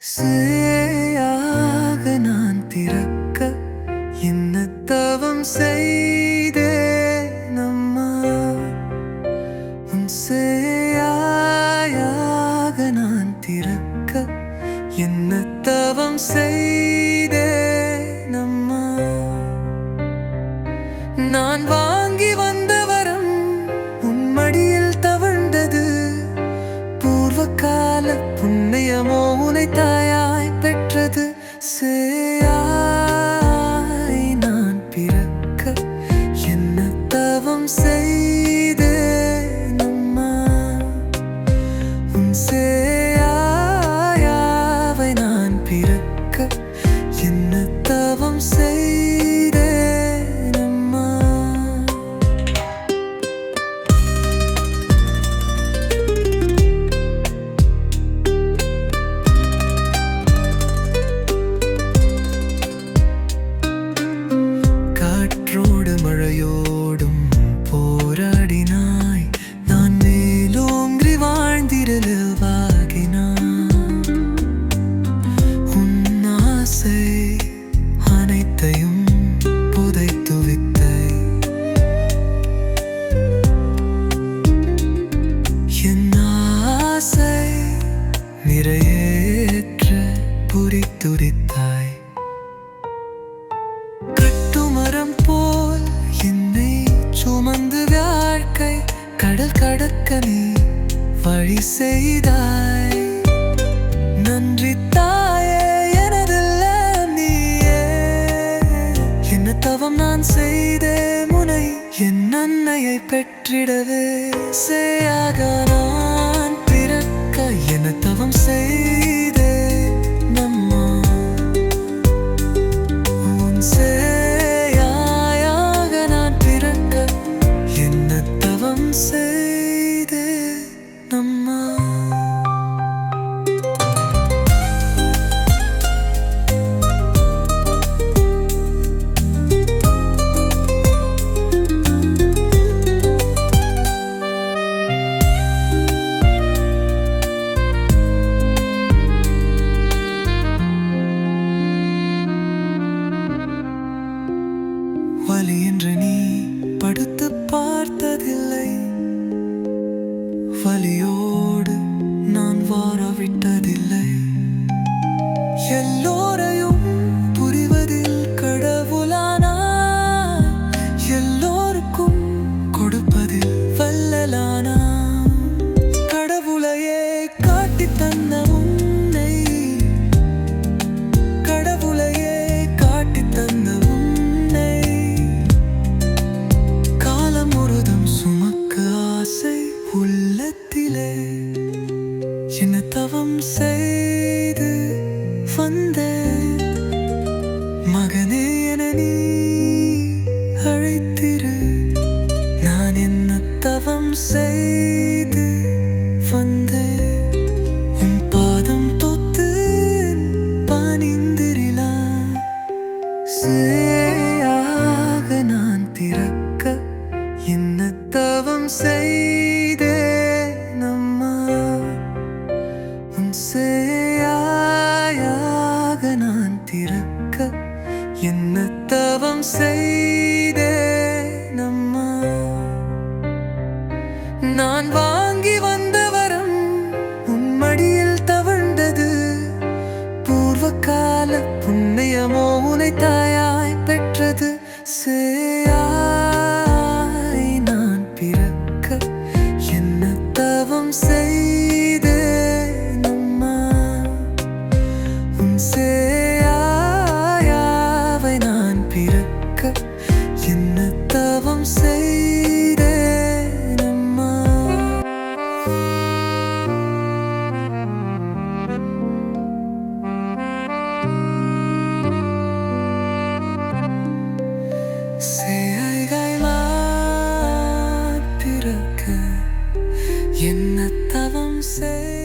சேயாக நான் திறக்க என்ன தவம் செய்தேன் அம்மா. உன் சேயாக நான் திறக்க என்ன தவம் செய்தேன் அம்மா. நான் வாங்கி வந்த வரம் உன் மடியில் தவழ்ந்தது. பூர்வகால புண்ணியமோ உனை தாயாய் பெற்றது. சேயாய் நான் பிறக்க என்ன தவம் செய்தேன் அம்மா. உன் சேயாயாவை நான் பிறக்க என்ன தவம் செய்தேன் அம்மா. காற்றோடு மழையோடும் போராடினாய், நான் மேலோங்கி வாழ்ந்திரலில் வாகினான். உன் ஆசை அனைத்தையும் புதைத்து விட்டாய். என் ஆசை நிறைவேற்ற புரித்துரித்தாய். கட்டுமரம் போல் என்னை சுமந்து வாழ்க்கை கடல் கடக்க நீ வழி செய்தாய். நன்றி தாயே, எனதல்ல நீயே. என்ன தவம் நான் செய்தே முனை என் அன்னையை பெற்றிடவே. சேயாக நான் பிறக்க என்ன தவம் செய்தே நம்மா. உன் சேயாக நான் பிறக்க என்ன தவம் செய்தே நம்மா. வலி என்று நீ படுத்து பார்த்ததில்லை. வலியோடு நான் வாழவிட்டதில்லை. எல்லோரையும் புரிவதில் கடவுளானா, எல்லோருக்கும் கொடுப்பதில் வல்லலானா. கடவுளையே காட்டி தந்த உன்னை, கடவுளையே காட்டி தந்த உன்னை காலம் முழுதும் சுமக்க ஆசை உள்ளத்திலே. என்ன தவம் செய்து வந்தேன் மகனே என நீ அழைத்திரு. நான் என்ன தவம் செய்து வந்தேன் உன் பாதம் தொத்து பணிந்திரிலா. சேயாக நான் திறக்க என்ன தவம் செய்தேன் அம்மா. உன் சேயாக நான் திறக்க என்ன தவம் செய்தேன் அம்மா. நான் வாங்கி வந்த வரம் உன் மடியில் தவழ்ந்தது. பூர்வகால புண்ணியமோ உனை தாயாய் பெற்றது. சேயாய் நான் பிறக்க என்ன தவம் செய்தேன் அம்மா. உன் சேயாயாவை நான் பிறக்க என்ன தவம் செய்தேன் அம்மா. சேயாய் நான் பிறக்க என்ன தவம் செய்